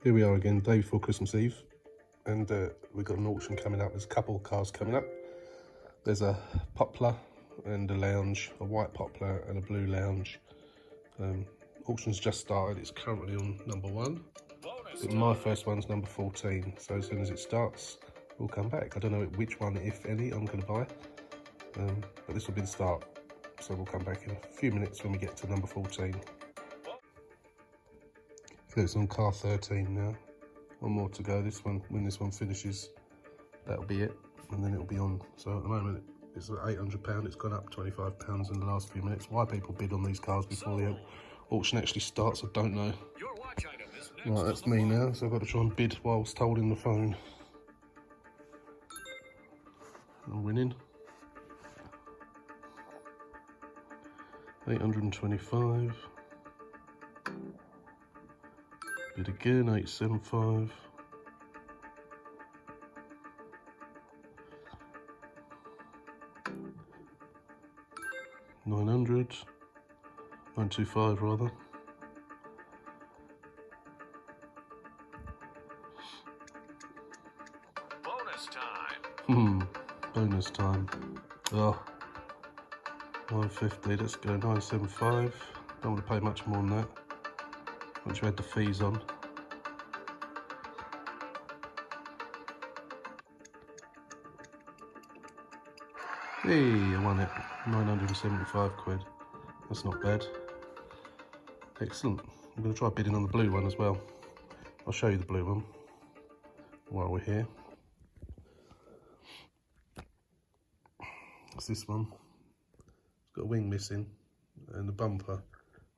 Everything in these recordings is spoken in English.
Here we are again, day before Christmas Eve, and we've got an auction coming up. There's a couple of cars coming up. There's a Poplar and a Lounge, a white Poplar and a blue Lounge. Auction's just started. It's currently on number 1, but my first one's number 14. So as soon as it starts, we'll come back. I don't know which one, if any, I'm going to buy, but this will be the start. So we'll come back in a few minutes when we get to number 14. So it's on car 13 now. One more to go. This one, when this one finishes, that'll be it, and then it'll be on. So at the moment it's at £800. It's gone up £25 in the last few minutes. Why people bid on these cars before the auction actually starts, I don't know. Right, that's me now, so I've got to try and bid whilst holding the phone. I'm winning. 825. Bid again, 875. £900. 925 rather. Bonus time. Bonus time. Oh, 950. Let's go 975. Don't want to pay much more than that. Once you add the fees on. Hey, I won it. 975 quid. That's not bad. Excellent. I'm going to try bidding on the blue one as well. I'll show you the blue one while we're here. It's this one. It's got a wing missing and the bumper.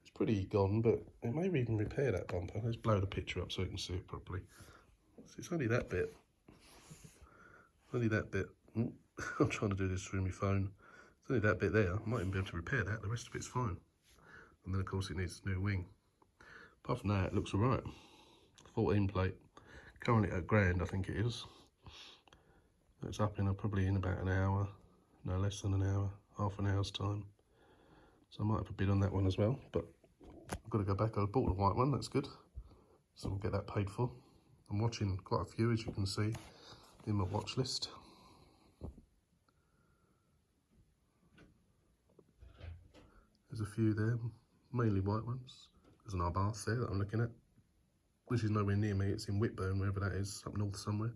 It's pretty gone, but it may even repair that bumper. Let's blow the picture up so you can see it properly. So it's only that bit. Only that bit. I'm trying to do this through my phone. It's only that bit there. I might even be able to repair that. The rest of it's fine. And then of course it needs a new wing. Apart from that, it looks alright. 14 plate. Currently at £1,000, I think it is. It's up in probably in about an hour. No, less than an hour. Half an hour's time. So I might have a bid on that one as well. But I've got to go back. I bought the white one. That's good. So we'll get that paid for. I'm watching quite a few, as you can see, in my watch list. There's a few there, mainly white ones. There's an Abarth there that I'm looking at, which is nowhere near me. It's in Whitburn, wherever that is, up north somewhere.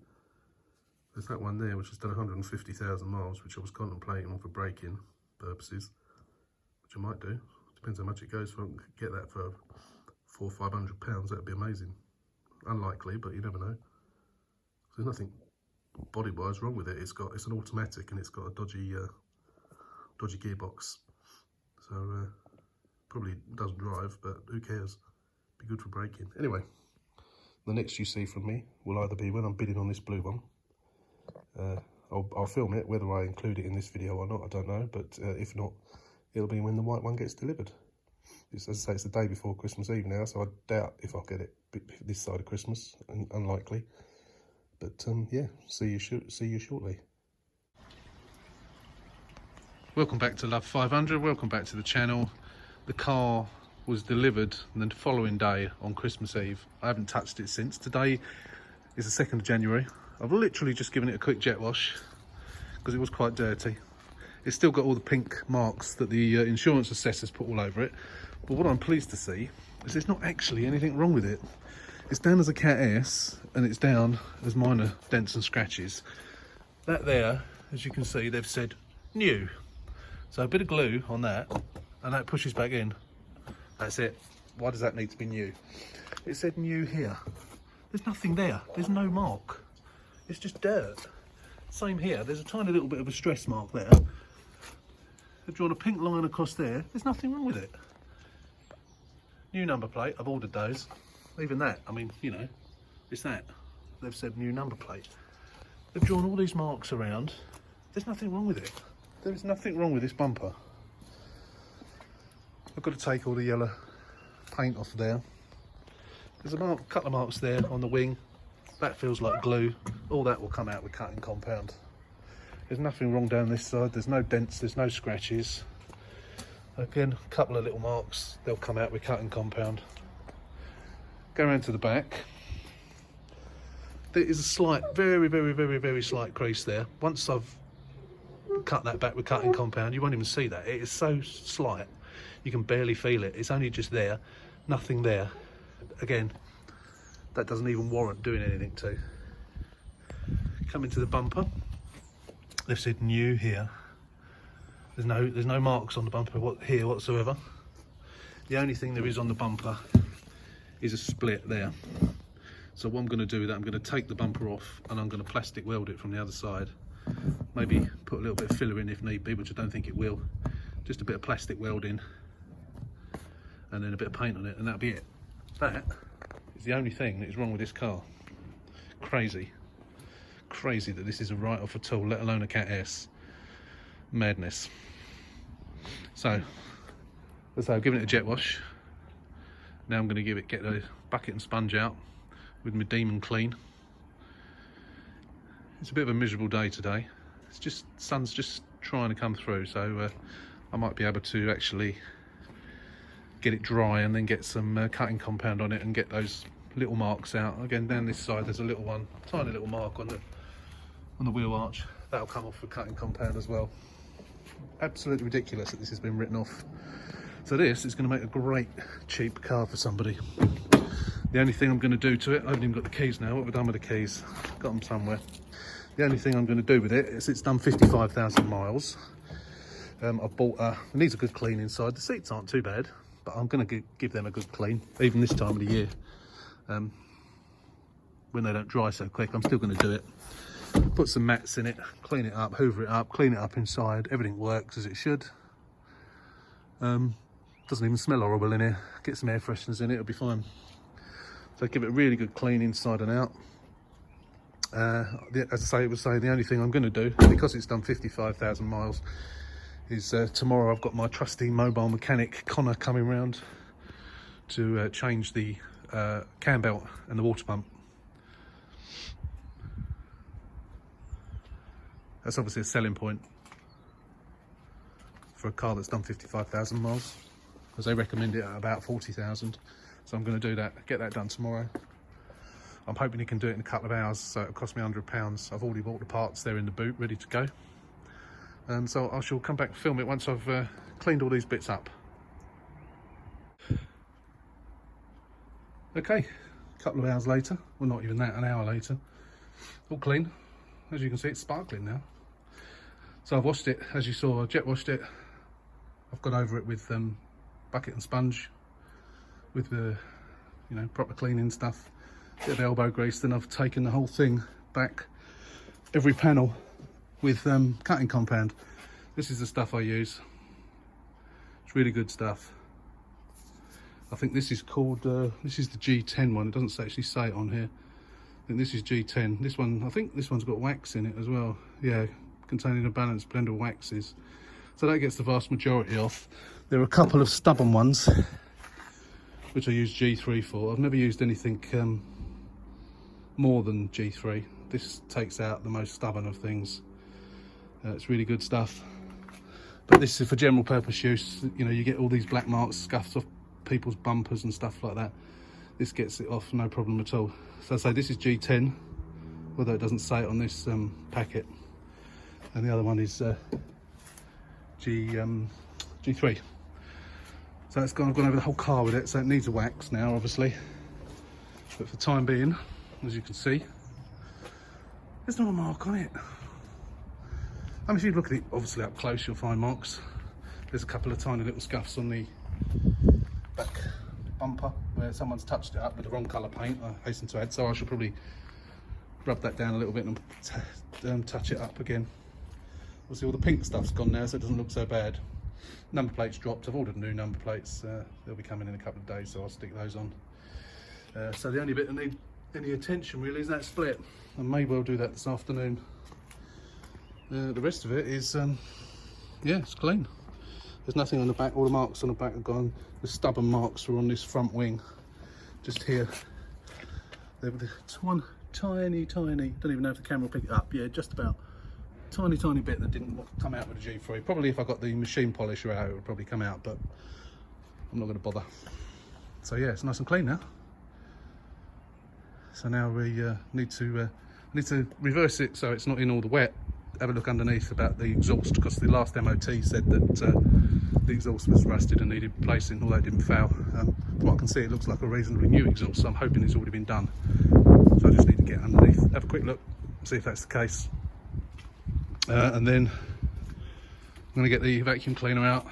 There's that one there, which has done 150,000 miles, which I was contemplating for break-in purposes, which I might do. Depends how much it goes for. I can get that for £400 or £500. That'd be amazing. Unlikely, but you never know. There's nothing body-wise wrong with it. It's an automatic and it's got a dodgy gearbox. So probably doesn't drive, but who cares? Be good for braking. Anyway, the next you see from me will either be when I'm bidding on this blue one. I'll film it, whether I include it in this video or not, I don't know. But if not, it'll be when the white one gets delivered. As I say, it's the day before Christmas Eve now, so I doubt if I'll get it this side of Christmas. Unlikely. But yeah, see you shortly. Welcome back to Love 500, welcome back to the channel. The car was delivered the following day on Christmas Eve. I haven't touched it since. Today is the 2nd of January. I've literally just given it a quick jet wash because it was quite dirty. It's still got all the pink marks that the insurance assessors put all over it. But what I'm pleased to see is there's not actually anything wrong with it. It's down as a Cat S and it's down as minor dents and scratches. That there, as you can see, they've said new. So a bit of glue on that, and that pushes back in. That's it. Why does that need to be new? It said new here. There's nothing there. There's no mark. It's just dirt. Same here. There's a tiny little bit of a stress mark there. They've drawn a pink line across there. There's nothing wrong with it. New number plate. I've ordered those. Even that. I mean, you know, it's that. They've said new number plate. They've drawn all these marks around. There's nothing wrong with it. There is nothing wrong with this bumper. I've got to take all the yellow paint off there. There's a couple of marks there on the wing. That feels like glue. All that will come out with cutting compound. There's nothing wrong down this side. There's no dents, there's no scratches. Again, a couple of little marks. They'll come out with cutting compound. Go around to the back. there is a slight, very slight crease there. Once I've cut that back with cutting compound, you won't even see that. It is so slight, you can barely feel it. It's only just there, nothing there. Again, that doesn't even warrant doing anything to. Coming to the bumper, they've said new here. There's no marks on the bumper here whatsoever. The only thing there is on the bumper is a split there. So what I'm going to do with that, I'm going to take the bumper off and I'm going to plastic weld it from the other side. Maybe put a little bit of filler in if need be, which I don't think it will. Just a bit of plastic welding and then a bit of paint on it, and that'll be it. That is the only thing that is wrong with this car. Crazy that this is a write-off at all, let alone a Cat S. Madness. So I've given it a jet wash. Now I'm going to get the bucket and sponge out with my Demon Clean. It's a bit of a miserable day today. It's just, sun's just trying to come through, so I might be able to actually get it dry and then get some cutting compound on it and get those little marks out. Again, down this side there's a little one, tiny little mark on the wheel arch. That'll come off with cutting compound as well. Absolutely ridiculous that this has been written off. So this is going to make a great cheap car for somebody. The only thing I'm going to do to it, I haven't even got the keys now. What have I done with the keys? Got them somewhere. The only thing I'm going to do with it is it's done 55,000 miles. I've bought it needs a good clean inside. The seats aren't too bad, but I'm going to give them a good clean, even this time of the year. When they don't dry so quick, I'm still going to do it. Put some mats in it, clean it up, hoover it up, clean it up inside. Everything works as it should. Doesn't even smell horrible in here. Get some air fresheners in it, it'll be fine. So give it a really good clean inside and out. As I say, the only thing I'm going to do, because it's done 55,000 miles, is tomorrow I've got my trusty mobile mechanic Connor coming round to change the cam belt and the water pump. That's obviously a selling point for a car that's done 55,000 miles, because they recommend it at about 40,000. So I'm going to do that, get that done tomorrow. I'm hoping he can do it in a couple of hours, so it'll cost me £100. I've already bought the parts, they're in the boot, ready to go. And so I shall come back and film it once I've cleaned all these bits up. Okay, a couple of hours later, well not even that, an hour later, all clean. As you can see, it's sparkling now. So I've washed it, as you saw, I jet washed it. I've gone over it with bucket and sponge, with the proper cleaning stuff, bit of elbow grease. Then I've taken the whole thing back, every panel, with cutting compound. This is the stuff I use. It's really good stuff. I think this is called, this is the G10 one. It doesn't actually say it on here. I think this is G10. This one, I think this one's got wax in it as well. Yeah, containing a balanced blend of waxes. So that gets the vast majority off. There are a couple of stubborn ones, which I use G3 for. I've never used anything more than G3. This takes out the most stubborn of things. It's really good stuff. But this is for general purpose use. You get all these black marks, scuffs off people's bumpers and stuff like that. This gets it off, no problem at all. So I say this is G10, although it doesn't say it on this packet. And the other one is G3. So I've gone over the whole car with it, so it needs a wax now, obviously. But for the time being, as you can see, there's not a mark on it. I mean, if you look at it obviously up close, you'll find marks. There's a couple of tiny little scuffs on the back bumper where someone's touched it up with the wrong colour paint, I hasten to add, so I shall probably rub that down a little bit and touch it up again. Obviously all the pink stuff's gone now, so it doesn't look so bad. Number plates dropped. I've ordered new number plates. They'll be coming in a couple of days, so I'll stick those on. So the only bit that needs any attention really is that split. I may well do that this afternoon. The rest of it is, yeah, it's clean. There's nothing on the back. All the marks on the back are gone. The stubborn marks are on this front wing, just here. There was one tiny, don't even know if the camera will pick it up. Yeah, just about. Tiny bit that didn't come out with the G3. Probably if I got the machine polisher out, it would probably come out, but I'm not going to bother. So yeah, it's nice and clean now. So now we need to reverse it so it's not in all the wet. Have a look underneath about the exhaust, because the last MOT said that the exhaust was rusted and needed replacing, although it didn't fail. From what I can see, it looks like a reasonably new exhaust, so I'm hoping it's already been done. So I just need to get underneath, have a quick look, see if that's the case. And then I'm going to get the vacuum cleaner out,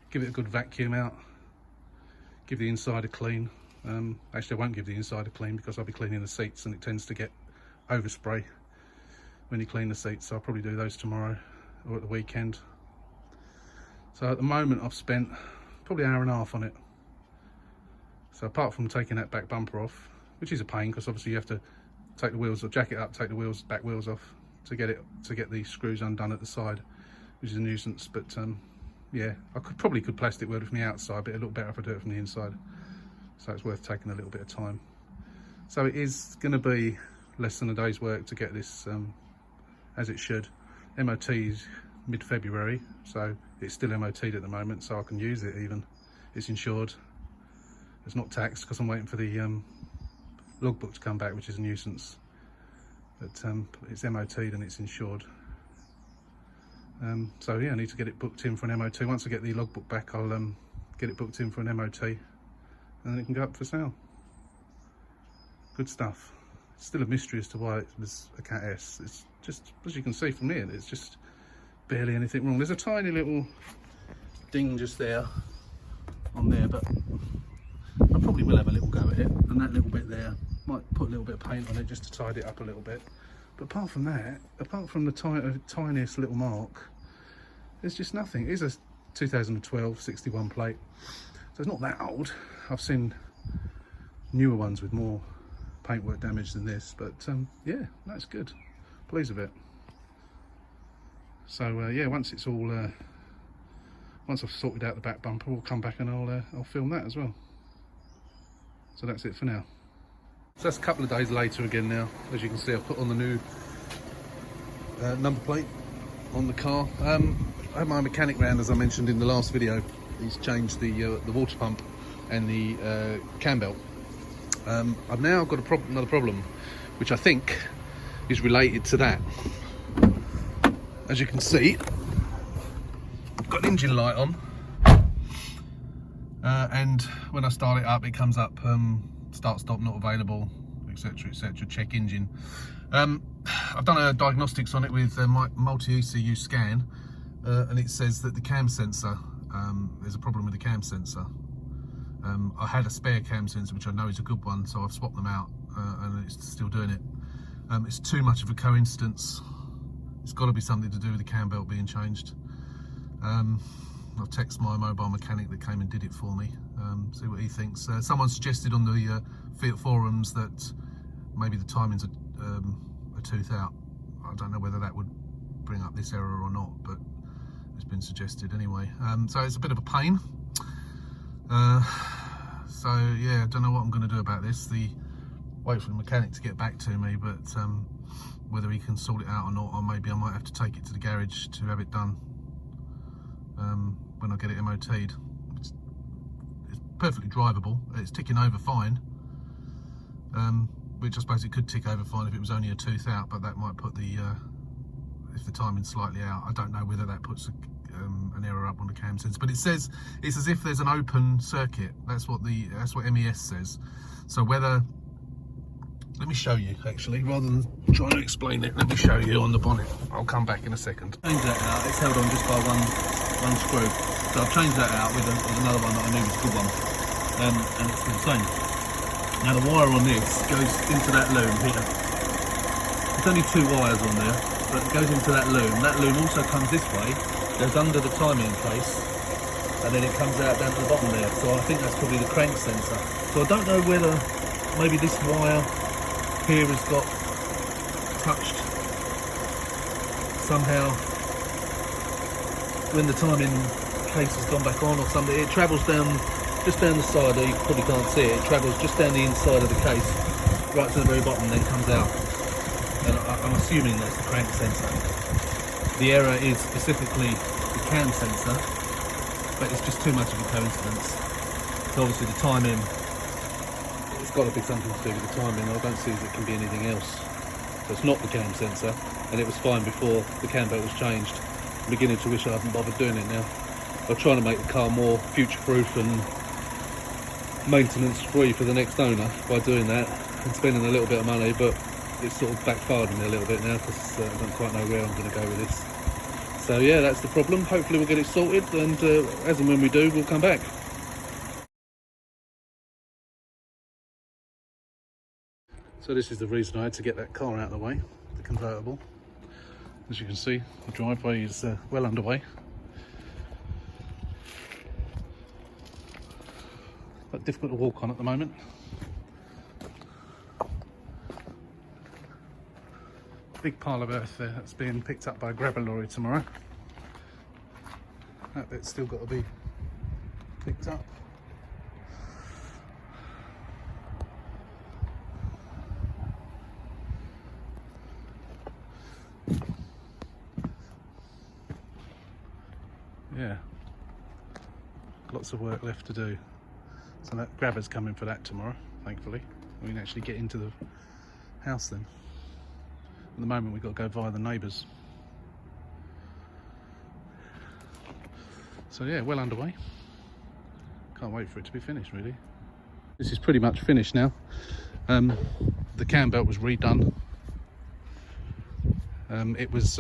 give it a good vacuum out, give the inside a clean. Actually, I won't give the inside a clean because I'll be cleaning the seats and it tends to get overspray when you clean the seats, so I'll probably do those tomorrow or at the weekend. So at the moment I've spent probably an hour and a half on it. So apart from taking that back bumper off, which is a pain because obviously you have to take the wheels or jack it up, take the back wheels off to get the screws undone at the side, which is a nuisance. But yeah, I probably could plastic weld it from the outside, but it'd look better if I do it from the inside. So it's worth taking a little bit of time. So it is going to be less than a day's work to get this as it should. MOT is mid-February, so it's still MOT'd at the moment, so I can use it even. It's insured. It's not taxed because I'm waiting for the logbook to come back, which is a nuisance. But it's MOT'd and it's insured. So yeah, I need to get it booked in for an MOT. Once I get the logbook back, I'll get it booked in for an MOT, and then it can go up for sale. Good stuff. It's still a mystery as to why it was a Cat S. It's just, as you can see from here, there's just barely anything wrong. There's a tiny little ding just there, on there, but I probably will have a little go at it. And that little bit there, might put a little bit of paint on it just to tidy it up a little bit. But apart from that, apart from the tiniest little mark, there's just nothing. It is a 2012 61 plate, so it's not that old. I've seen newer ones with more paintwork damage than this, but yeah, that's good. Pleased with it. So yeah, once it's all once I've sorted out the back bumper, we'll come back and I'll film that as well. So that's it for now. So that's a couple of days later again now. As you can see, I've put on the new number plate on the car. I had my mechanic round, as I mentioned in the last video. He's changed the water pump and the cam belt. I've now got another problem, which I think is related to that. As you can see, I've got an engine light on, and when I start it up, it comes up start stop not available, etc, etc, check engine. I've done a diagnostics on it with my multi-ECU scan, and it says that the cam sensor, there's a problem with the cam sensor. I had a spare cam sensor, which I know is a good one, so I've swapped them out, and it's still doing it. It's too much of a coincidence. It's got to be something to do with the cam belt being changed. I've texted my mobile mechanic that came and did it for me, see what he thinks. Someone suggested on the Fiat forums that maybe the timing's a tooth out. I don't know whether that would bring up this error or not, but it's been suggested anyway. So it's a bit of a pain. So yeah, I don't know what I'm going to do about this. Wait for the mechanic to get back to me, but whether he can sort it out or not, or maybe I might have to take it to the garage to have it done when I get it MOT'd. It's perfectly drivable. It's ticking over fine, which I suppose it could tick over fine if it was only a tooth out, but that might put if the timing's slightly out. I don't know whether that puts an error up on the cam sensor, but it says it's as if there's an open circuit. That's what MES says. So whether, let me show you actually, rather than trying to explain it, let me show you on the bonnet. I'll come back in a second. Change that out. It's held on just by one screw. So I've changed that out with another one that I knew was a good one, and it's the same. Now the wire on this goes into that loom here. There's only 2 wires on there, but it goes into that loom. That loom also comes this way, goes under the timing case, and then it comes out down to the bottom there. So I think that's probably the crank sensor. So I don't know whether maybe this wire here has got touched somehow when the timing case has gone back on or something. It travels down, just down the side, you probably can't see it, it travels just down the inside of the case, right to the very bottom, then comes out. And I'm assuming that's the crank sensor. The error is specifically the cam sensor, but it's just too much of a coincidence. So obviously the timing, it's got to be something to do with the timing. I don't see that it can be anything else. So it's not the cam sensor, and it was fine before the cam belt was changed. I'm beginning to wish I hadn't bothered doing it now. I'm trying to make the car more future-proof and maintenance-free for the next owner by doing that and spending a little bit of money, but it's sort of backfired on me a little bit now because I don't quite know where I'm going to go with this. So yeah, that's the problem. Hopefully we'll get it sorted, and as and when we do, we'll come back. So this is the reason I had to get that car out of the way, the convertible. As you can see, the driveway is well underway. But difficult to walk on at the moment. Big pile of earth there that's being picked up by a grabber lorry tomorrow. That bit's still got to be picked up. Yeah, lots of work left to do. So that grabber's coming for that tomorrow, thankfully. We can actually get into the house then. At the moment we've got to go via the neighbours. So yeah, well underway. Can't wait for it to be finished really. This is pretty much finished now. The cam belt was redone. It was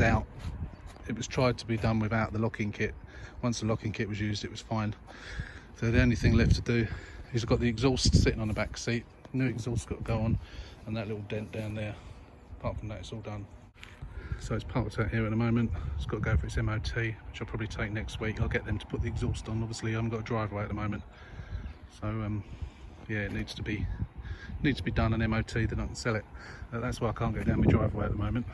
out. It was tried to be done without the locking kit. Once the locking kit was used, it was fine. So the only thing left to do is I've got the exhaust sitting on the back seat. New exhaust got to go on, and that little dent down there. Apart from that, it's all done. So it's parked out here at the moment. It's got to go for its MOT, which I'll probably take next week. I'll get them to put the exhaust on. Obviously I haven't got a driveway at the moment, so yeah, it needs to be done and MOT, then I can sell it. That's why I can't go down my driveway at the moment.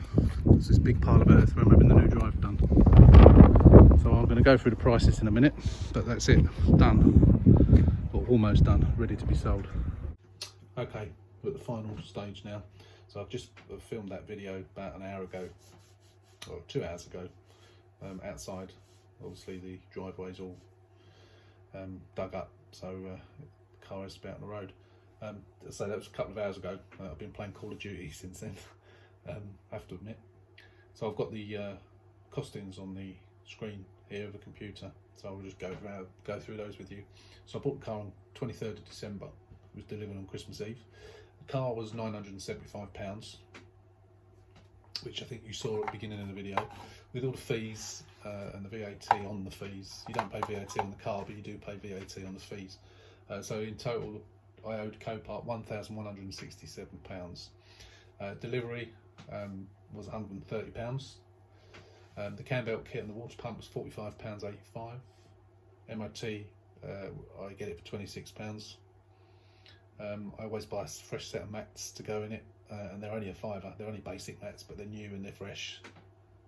There's this big pile of earth where I'm having the new drive done. So I'm going to go through the prices in a minute, but that's it, done, or almost done, ready to be sold. Okay, we're at the final stage now. So I've just filmed that video about an hour ago, or 2 hours ago, outside. Obviously the driveway's all dug up, so the car is about on the road. So that was a couple of hours ago. I've been playing Call of Duty since then, I have to admit. So I've got the costings on the screen here of the computer, so I'll just go through those with you. So I bought the car on 23rd of December. It was delivered on Christmas Eve. The car was £975, which I think you saw at the beginning of the video, with all the fees and the VAT on the fees. You don't pay VAT on the car, but you do pay VAT on the fees. So in total, I owed Copart £1,167. Delivery was £130. The cam belt kit and the water pump was £45.85. MOT, I get it for £26. I always buy a fresh set of mats to go in it, and they're only a £5. They're only basic mats, but they're new and they're fresh,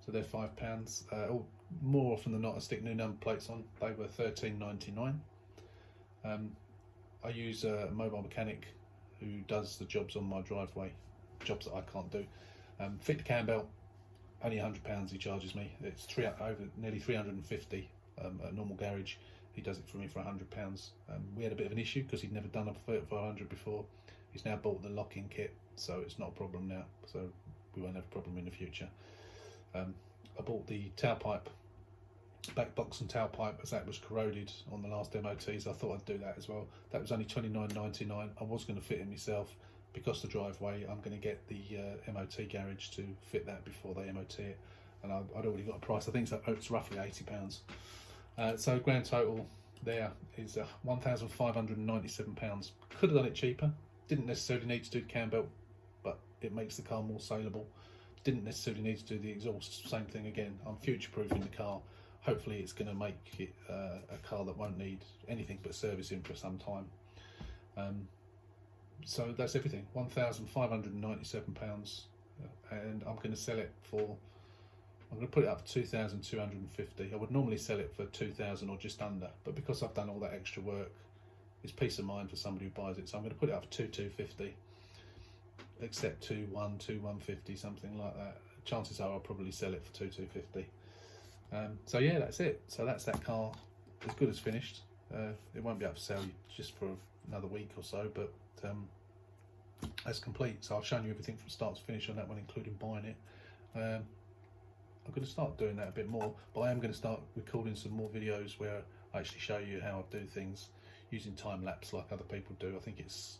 so they're £5. More often than not, I stick new number plates on. They were £13.99. I use a mobile mechanic who does the jobs on my driveway, jobs that I can't do. Fit the cam belt, only £100 he charges me. It's nearly 350 at normal garage. He does it for me for £100. We had a bit of an issue because he'd never done a Fiat 500 before. He's now bought the locking kit, so it's not a problem now. So we won't have a problem in the future. I bought the tailpipe, back box and tailpipe, as that was corroded on the last MOTs. I thought I'd do that as well. That was only £29.99. I was going to fit it myself. Because the driveway, I'm going to get the MOT garage to fit that before they MOT it, and I'd already got a price. I think it's roughly £80. So grand total there is £1,597. Could have done it cheaper. Didn't necessarily need to do the cam belt, but it makes the car more saleable. Didn't necessarily need to do the exhaust. Same thing again. I'm future-proofing the car. Hopefully it's going to make it a car that won't need anything but servicing for some time. So that's everything, £1,597, and I'm going to sell it for, I'm going to put it up for £2,250. I would normally sell it for £2,000 or just under, but because I've done all that extra work, it's peace of mind for somebody who buys it. So I'm going to put it up for £2,250, except £2,150, something like that. Chances are I'll probably sell it for £2,250. So yeah, that's it. So that's that car, as good as finished. It won't be up for sale just for another week or so, but that's complete. So I've shown you everything from start to finish on that one, including buying it. I'm going to start doing that a bit more, but I am going to start recording some more videos where I actually show you how I do things using time lapse like other people do. I think it's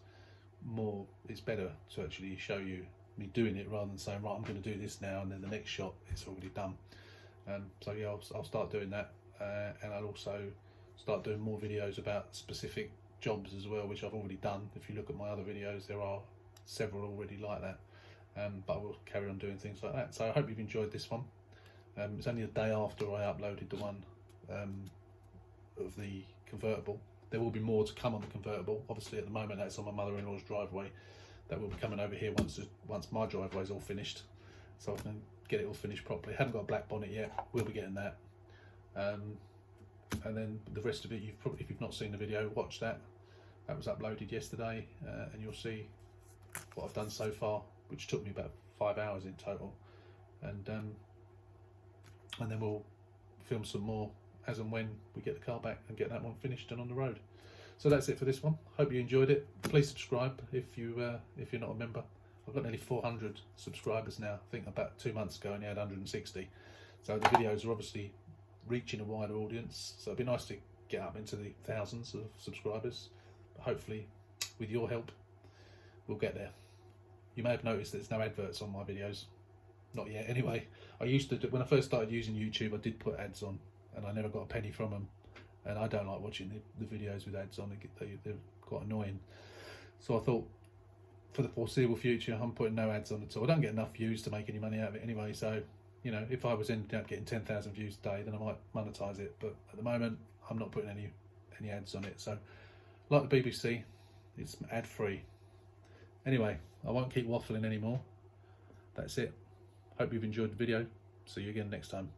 better to actually show you me doing it rather than saying, right, I'm going to do this now and then the next shot it's already done. So yeah, I'll start doing that, and I'll also start doing more videos about specific jobs as well, which I've already done. If you look at my other videos, there are several already like that, but I will carry on doing things like that. So I hope you've enjoyed this one. It's only a day after I uploaded the one of the convertible. There will be more to come on the convertible. Obviously at the moment that's on my mother-in-law's driveway. That will be coming over here once my driveway is all finished, so I can get it all finished properly. Haven't got a black bonnet yet, we'll be getting that. And then the rest of it, if you've not seen the video, watch that. That was uploaded yesterday, and you'll see what I've done so far, which took me about 5 hours in total. And then we'll film some more as and when we get the car back and get that one finished and on the road. So that's it for this one. Hope you enjoyed it. Please subscribe if you're not a member. I've got nearly 400 subscribers now. I think about 2 months ago I only had 160. So the videos are obviously reaching a wider audience. So it'd be nice to get up into the thousands of subscribers. But hopefully, with your help, we'll get there. You may have noticed there's no adverts on my videos. Not yet anyway. I used to when I first started using YouTube, I did put ads on and I never got a penny from them, and I don't like watching the videos with ads on. They're quite annoying. So I thought for the foreseeable future I'm putting no ads on at all. I don't get enough views to make any money out of it anyway, so you know, if I was ending up getting 10,000 views a day, then I might monetize it, but at the moment I'm not putting any ads on it. So like the BBC, it's ad free. Anyway, I won't keep waffling anymore. That's it. Hope you've enjoyed the video. See you again next time.